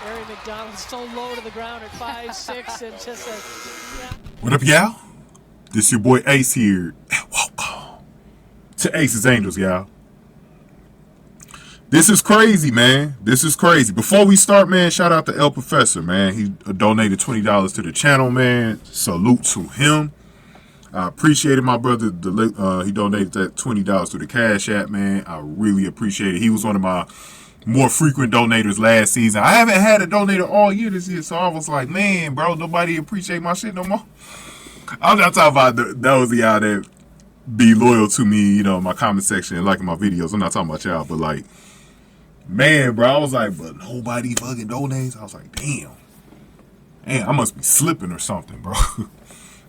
Aari McDonald so low to the ground at 5'6", and just a... What up, y'all? This your boy Ace here. And welcome to Ace's Angels, y'all. This is crazy, man. This is crazy. Before we start, man, shout out to El Professor, man. He donated $20 to the channel, man. Salute to him. I appreciate it, my brother. He donated that $20 to the Cash App, man. I really appreciate it. He was one of my more frequent donators last season. I haven't had a donator all year this year, so I was like, man, bro, nobody appreciate my shit no more. I'm not talking about those of y'all that be loyal to me, you know, my comment section and liking my videos. I'm not talking about y'all, but like, man, bro, I was like, but nobody fucking donates. I was like, damn, I must be slipping or something, bro.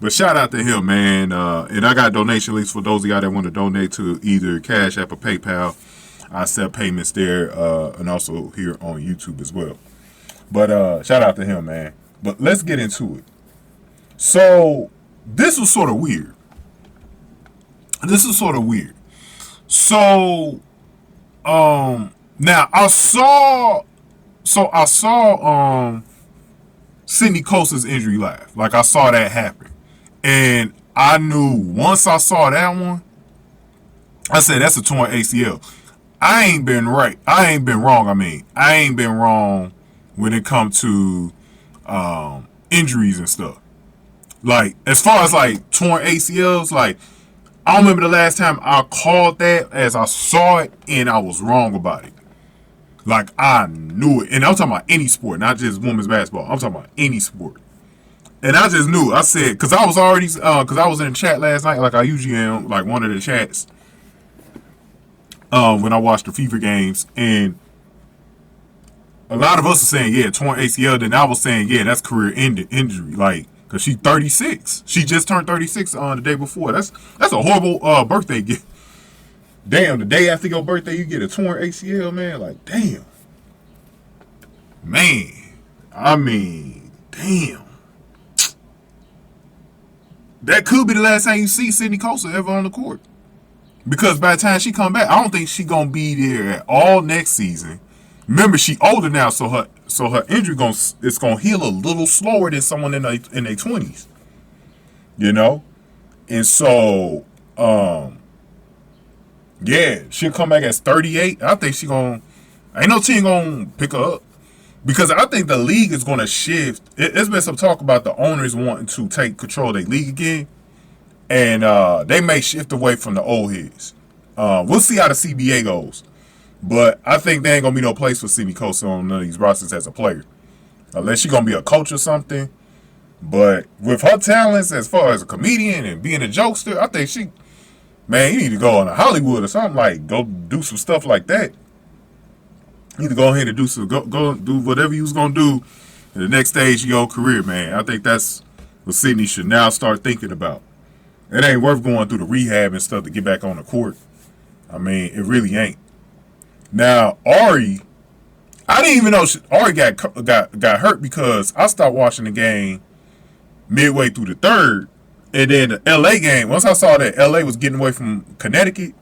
But shout out to him, man. And I got donation links for those of y'all that want to donate to either Cash App or PayPal. I accept payments there, and also here on YouTube as well. But shout out to him, man. But let's get into it. So this was sort of weird. So now I saw Sydney Colson's injury live. Like, I saw that happen. And I knew once I saw that one, I said, that's a torn ACL. I ain't been wrong. I ain't been wrong when it comes to injuries and stuff. Like, as far as like torn ACLs, like, I don't remember the last time I called that as I saw it and I was wrong about it. Like, I knew it. And I'm talking about any sport, not just women's basketball. I'm talking about any sport. And I just knew. I said, because I was already, because I was in the chat last night, like I usually am, like one of the chats, when I watched the FIFA games. And a lot of us are saying, yeah, torn ACL. Then I was saying, yeah, that's career-ending injury. Like, because she's 36. She just turned 36 the day before. That's a horrible birthday gift. Damn, the day after your birthday, you get a torn ACL, man. Like, damn. Man. I mean, damn. That could be the last time you see Sydney Colson ever on the court. Because by the time she come back, I don't think she gonna be there at all next season. Remember, she older now, so her injury it's gonna heal a little slower than someone in their 20s. You know? And so, yeah, she'll come back as 38. I think ain't no team gonna pick her up. Because I think the league is gonna shift. There's been some talk about the owners wanting to take control of their league again. And they may shift away from the old heads. We'll see how the CBA goes. But I think there ain't gonna be no place for Sydney Colson on none of these rosters as a player. Unless she's gonna be a coach or something. But with her talents as far as a comedian and being a jokester, I think man, you need to go on to Hollywood or something, like go do some stuff like that. You need to go ahead and go do whatever you was gonna do in the next stage of your career, man. I think that's what Sydney should now start thinking about. It ain't worth going through the rehab and stuff to get back on the court. I mean, it really ain't. Now, Aari, I didn't even know Aari got hurt because I stopped watching the game midway through the third. And then the LA game, once I saw that LA was getting away from Connecticut,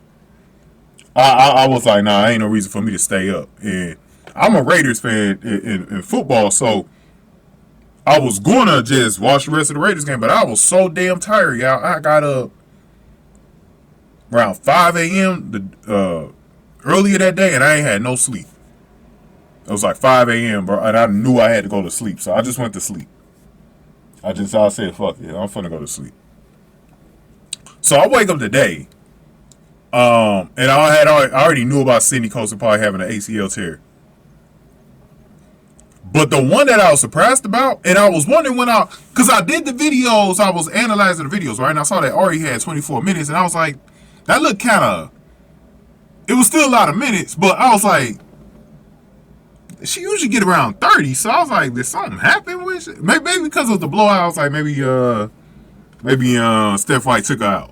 I was like, nah, ain't no reason for me to stay up. And I'm a Raiders fan in football, so I was going to just watch the rest of the Raiders game, but I was so damn tired, y'all. I got up around 5 a.m. Earlier that day, and I ain't had no sleep. It was like 5 a.m., bro, and I knew I had to go to sleep, so I just went to sleep. I said, fuck it, I'm finna go to sleep. So I wake up today, and I already knew about Sydney Colson probably having an ACL tear. But the one that I was surprised about, and I was wondering because I did the videos, I was analyzing the videos, right? And I saw that Aari had 24 minutes, and I was like, that looked it was still a lot of minutes, but I was like, she usually get around 30, so I was like, did something happen with it? Maybe because of the blowout, I was like, maybe Steph White took her out.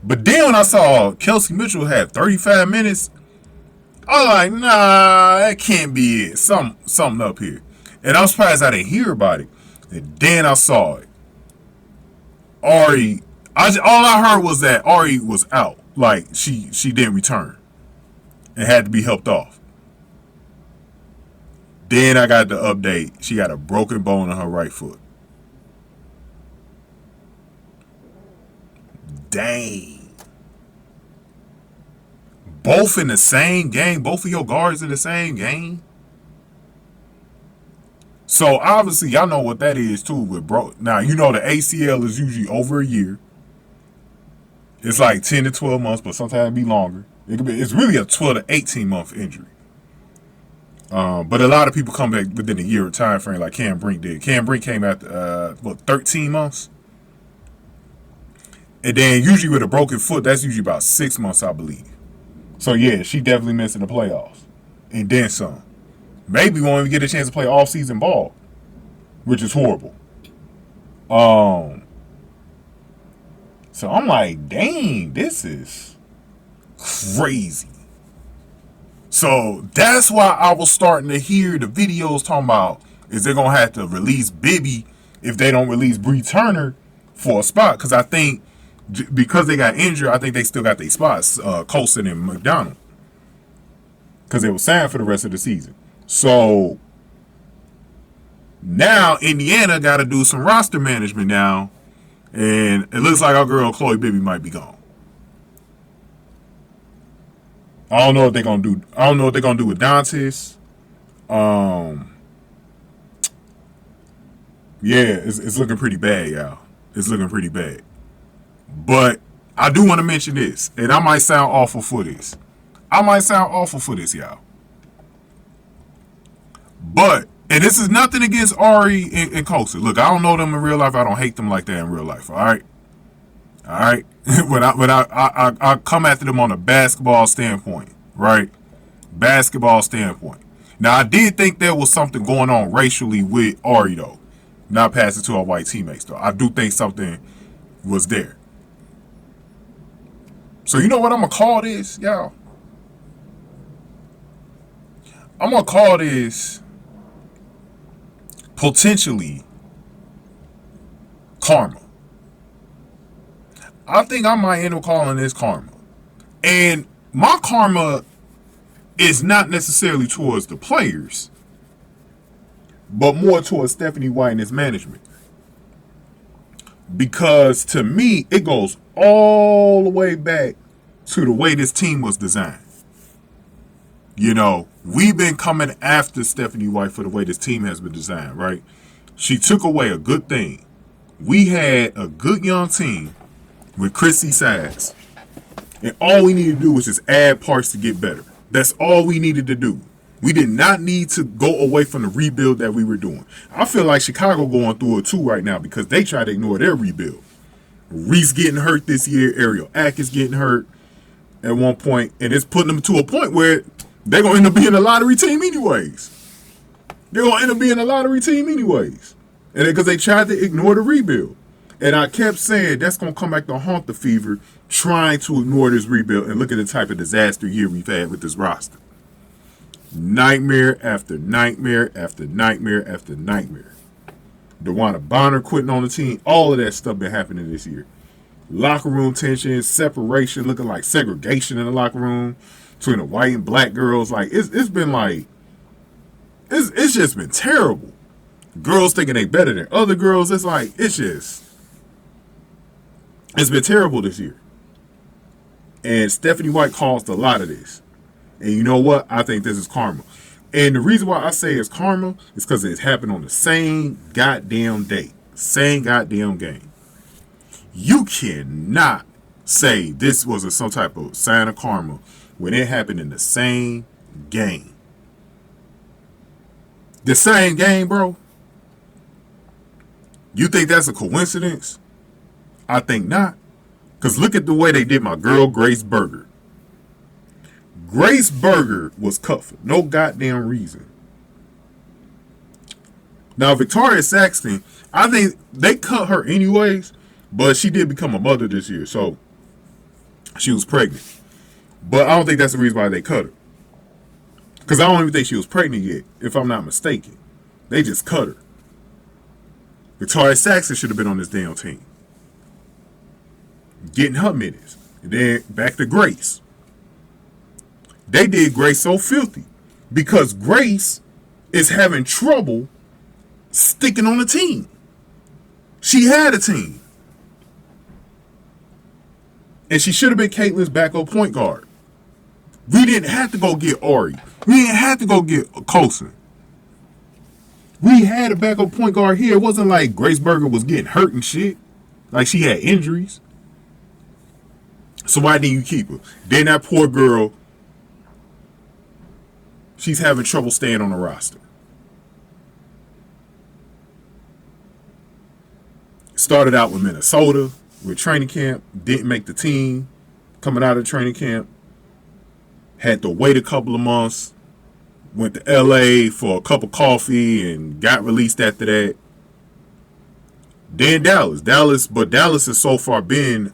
But then when I saw Kelsey Mitchell had 35 minutes, I was like, nah, that can't be it. Something up here. And I'm surprised I didn't hear about it. And then I saw it. Aari, all I heard was that Aari was out. Like, she didn't return and had to be helped off. Then I got the update. She got a broken bone in her right foot. Dang. Both in the same game? Both of your guards in the same game? So obviously y'all know what that is too with bro. Now you know the ACL is usually over a year. It's like 10 to 12 months, but sometimes it be longer. It's really a 12 to 18 month injury. But a lot of people come back within a year time frame, like Cam Brink did. Cam Brink came after 13 months, and then usually with a broken foot, that's usually about 6 months, I believe. So yeah, she definitely missing the playoffs, and then some. Maybe won't even get a chance to play off-season ball, which is horrible. So I'm like, dang, this is crazy. So that's why I was starting to hear the videos talking about is they're gonna have to release Bibby if they don't release Bree Turner for a spot, because I think because they got injured, I think they still got their spots, Colson and McDonald, because they were signed for the rest of the season. So now Indiana got to do some roster management now, and it looks like our girl Chloe Bibby might be gone. I don't know what they're gonna do. I don't know what they're gonna do with Dantes. Yeah, it's looking pretty bad, y'all. It's looking pretty bad. But I do want to mention this, and I might sound awful for this. Y'all. But, and this is nothing against Aari and Colson. Look, I don't know them in real life. I don't hate them like that in real life. All right. When I come after them on a basketball standpoint, right? Basketball standpoint. Now, I did think there was something going on racially with Aari, though. Not passing to our white teammates, though. I do think something was there. So you know what I'm going to call this, y'all? I'm going to call this potentially karma. I think I might end up calling this karma. And my karma is not necessarily towards the players, but more towards Stephanie White and his management. Because to me, it goes all the way back to the way this team was designed. You know, we've been coming after Stephanie White for the way this team has been designed, right? She took away a good thing. We had a good young team with Chrissy size, and all we needed to do was just add parts to get better. That's all we needed to do. We did not need to go away from the rebuild that we were doing. I feel like Chicago going through it too right now because they try to ignore their rebuild. Reese getting hurt this year, Ariel Ack is getting hurt at one point, and it's putting them to a point where they're going to end up being a lottery team anyways. And because they tried to ignore the rebuild. And I kept saying that's going to come back to haunt the Fever, trying to ignore this rebuild. And look at the type of disaster year we've had with this roster. Nightmare after nightmare after nightmare after nightmare. DeWanna Bonner quitting on the team. All of that stuff been happening this year. Locker room tension, separation, looking like segregation in the locker room between the white and black girls. Like, it's been like, it's just been terrible. Girls thinking they better than other girls. It's like, it's been terrible this year. And Stephanie White caused a lot of this. And you know what? I think this is karma. And the reason why I say it's karma is because it happened on the same goddamn day. Same goddamn game. You cannot say this was some type of sign of karma when it happened in the same game. The same game, bro. You think that's a coincidence? I think not. Because look at the way they did my girl Grace Berger. Grace Berger was cut for no goddamn reason. Now, Victoria Saxton, I think they cut her anyways, but she did become a mother this year, so she was pregnant. But I don't think that's the reason why they cut her. Because I don't even think she was pregnant yet, if I'm not mistaken. They just cut her. Victoria Saxton should have been on this damn team, getting her minutes. And then back to Grace. They did Grace so filthy because Grace is having trouble sticking on a team. She had a team. And she should have been Caitlin's backup point guard. We didn't have to go get Aari. We didn't have to go get Colson. We had a backup point guard here. It wasn't like Grace Berger was getting hurt and shit. Like she had injuries. So why didn't you keep her? Then that poor girl, she's having trouble staying on the roster. Started out with Minnesota, with training camp, didn't make the team. Coming out of training camp, had to wait a couple of months. Went to LA for a cup of coffee and got released after that. Then but Dallas has so far been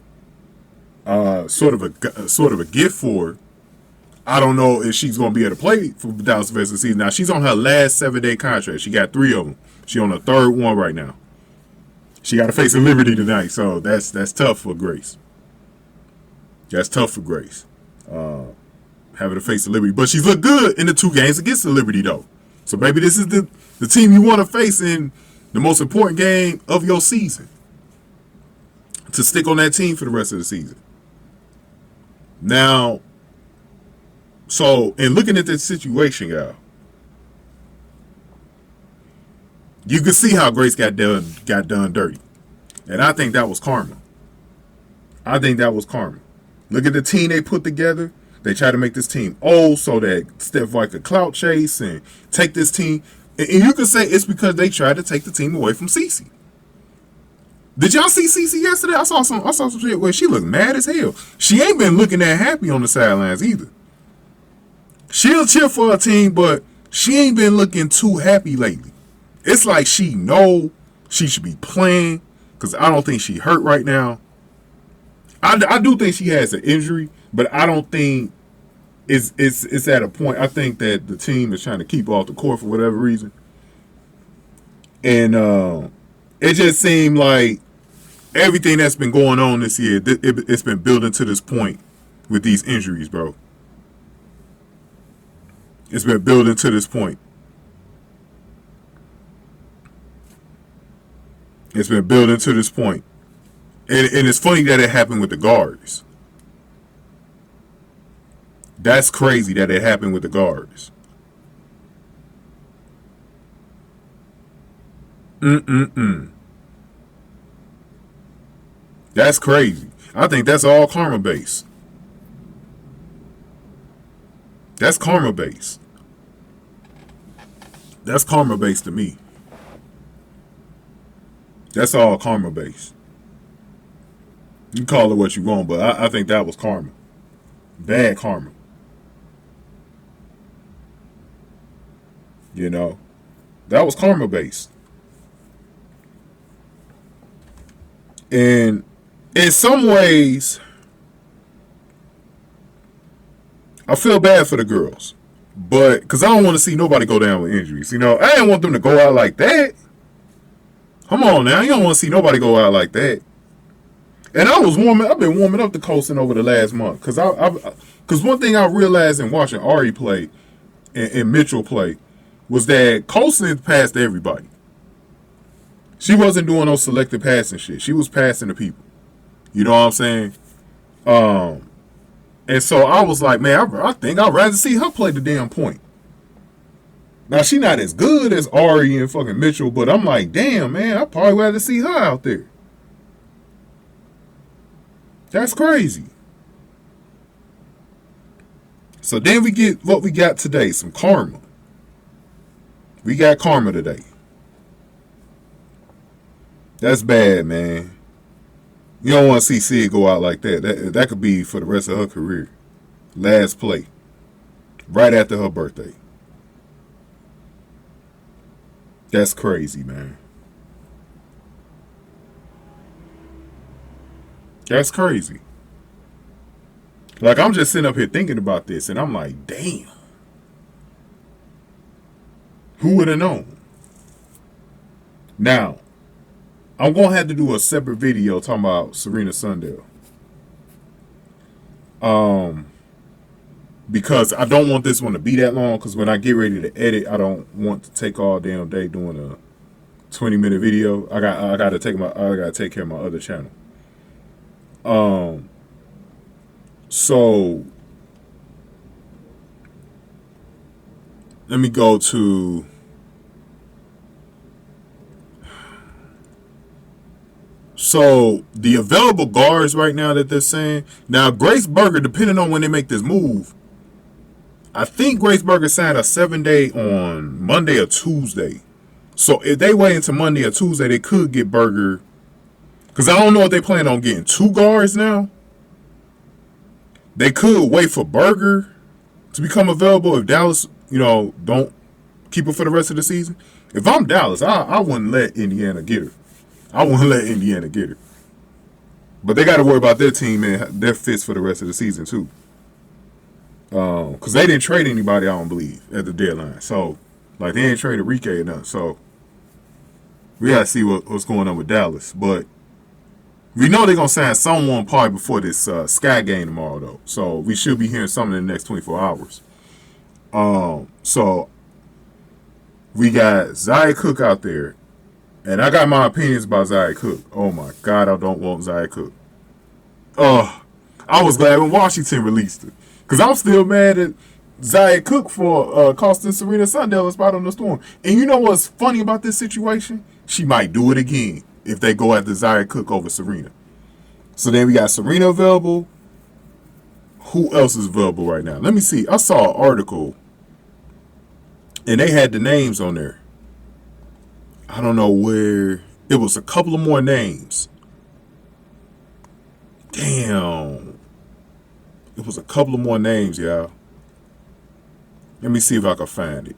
sort of a gift for her. I don't know if she's going to be able to play for Dallas the rest of the season. Now she's on her last 7-day contract. She got 3 of them. She's on her 3rd one right now. She got to face a Liberty tonight, so that's tough for Grace. That's tough for Grace. Having to face the Liberty. But she's looked good in the 2 games against the Liberty, though. So maybe this is the team you want to face in the most important game of your season. To stick on that team for the rest of the season. Now, so in looking at this situation, y'all, you can see how Grace got done dirty. And I think that was karma. Look at the team they put together. They try to make this team old so that Steph White could clout chase and take this team. And you could say it's because they tried to take the team away from Cece. Did y'all see Cece yesterday? I saw some shit where she looked mad as hell. She ain't been looking that happy on the sidelines either. She'll cheer for her team, but she ain't been looking too happy lately. It's like she know she should be playing because I don't think she hurt right now. I do think she has an injury, but I don't think it's at a point. I think that the team is trying to keep her off the court for whatever reason. And it just seemed like everything that's been going on this year, it's been building to this point with these injuries, bro. It's been building to this point. It's been building to this point. And it's funny that it happened with the guards. That's crazy that it happened with the guards. That's crazy. I think that's all karma based. That's karma based. That's karma based to me. That's all karma based. You call it what you want, but I think that was karma. Bad karma. You know, that was karma based. And in some ways, I feel bad for the girls. But, because I don't want to see nobody go down with injuries. You know, I didn't want them to go out like that. Come on now, you don't want to see nobody go out like that. And I've been warming up to Colson over the last month. Because one thing I realized in watching Aari play and Mitchell play was that Colson passed to everybody. She wasn't doing no selective passing shit. She was passing to people. You know what I'm saying? And so I was like, man, I think I'd rather see her play the damn point. Now, she not as good as Aari and fucking Mitchell, but I'm like, damn, man, I'd probably rather see her out there. That's crazy. So then we get what we got today, some karma. We got karma today. That's bad, man. You don't want to see Sid go out like that. That could be for the rest of her career. Last play. Right after her birthday. That's crazy, man. That's crazy. Like, I'm just sitting up here thinking about this, and I'm like, damn. Who would have known? Now, I'm going to have to do a separate video talking about Serena Sundell. because I don't want this one to be that long. Because when I get ready to edit, I don't want to take all damn day doing a 20-minute video. I gotta take care of my other channel. So let me go to. So the available guards right now that they're saying, now Grace Berger, depending on when they make this move, I think Grace Berger signed a 7-day on Monday or Tuesday. So if they wait until Monday or Tuesday, they could get Berger. Because I don't know if they plan on getting 2 guards now. They could wait for Berger to become available if Dallas, don't keep her for the rest of the season. If I'm Dallas, I wouldn't let Indiana get her. But they got to worry about their team and their fits for the rest of the season too. Because they didn't trade anybody, I don't believe, at the deadline. So, they ain't traded Rike or nothing. So, we got to see what's going on with Dallas. But we know they're going to sign someone probably before this Sky game tomorrow, though. So, we should be hearing something in the next 24 hours. So, we got Zaya Cook out there. And I got my opinions about Zaya Cook. Oh, my God, I don't want Zaya Cook. I was glad when Washington released it. Because I'm still mad at Zaya Cook for costing Serena Sundell a spot on the Storm. And you know what's funny about this situation? She might do it again if they go after Zaya Cook over Serena. So then we got Serena available. Who else is available right now? Let me see. I saw an article. And they had the names on there. I don't know where. It was a couple of more names. Damn. It was a couple of more names, y'all. Let me see if I can find it.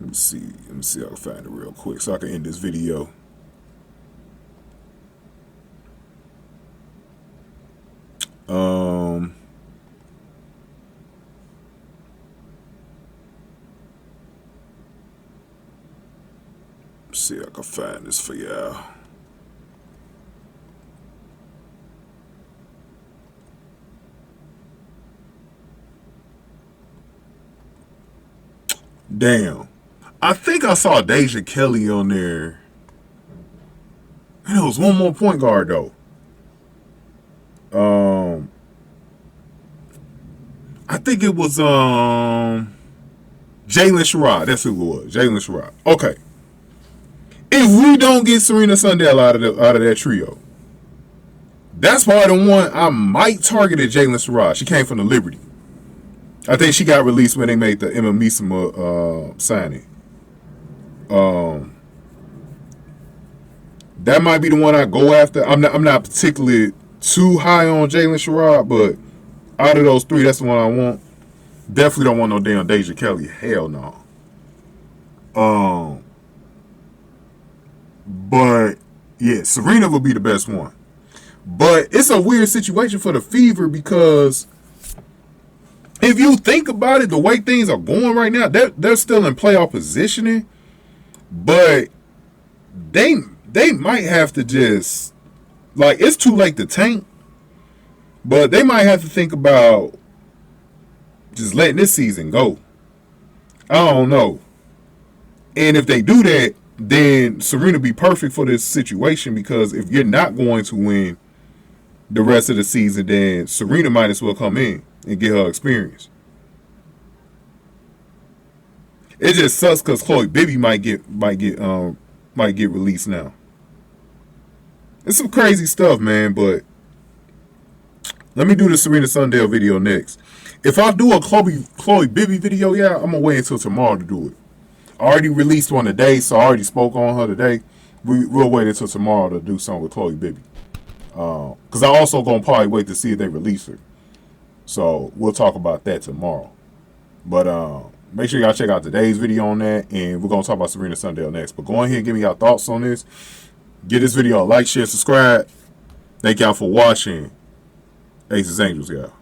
Let me see if I can find it real quick so I can end this video. See if I can find this for y'all. Damn. I think I saw Deja Kelly on there. And there was one more point guard though. I think it was Jalen Sherrod. That's who it was. Jalen Sherrod. Okay. If we don't get Serena Sundell out of that trio, that's probably the one I might target at Jalen Sherrod. She came from the Liberty. I think she got released when they made the Emma Misima signing. That might be the one I go after. I'm not particularly too high on Jalen Sherrod, but out of those 3, that's the one I want. Definitely don't want no damn Deja Kelly. Hell no. But yeah, Serena would be the best one. But it's a weird situation for the Fever because if you think about it, the way things are going right now, they're still in playoff positioning, but they might have to just it's too late to tank, but they might have to think about just letting this season go. I don't know. And if they do that, then Serena be perfect for this situation because if you're not going to win the rest of the season, then Serena might as well come in and get her experience. It just sucks because Chloe Bibby might get released now. It's some crazy stuff, man. But let me do the Serena Sundell video next. If I do a Chloe Bibby video, yeah, I'm gonna wait until tomorrow to do it. I already released one today, so I already spoke on her today. We'll wait until tomorrow to do something with Chloe Bibby. Because I also going to probably wait to see if they release her. So we'll talk about that tomorrow. But make sure y'all check out today's video on that. And we're going to talk about Serena Sundell next. But go ahead and give me your thoughts on this. Give this video a like, share, subscribe. Thank y'all for watching. Aces Angels, y'all.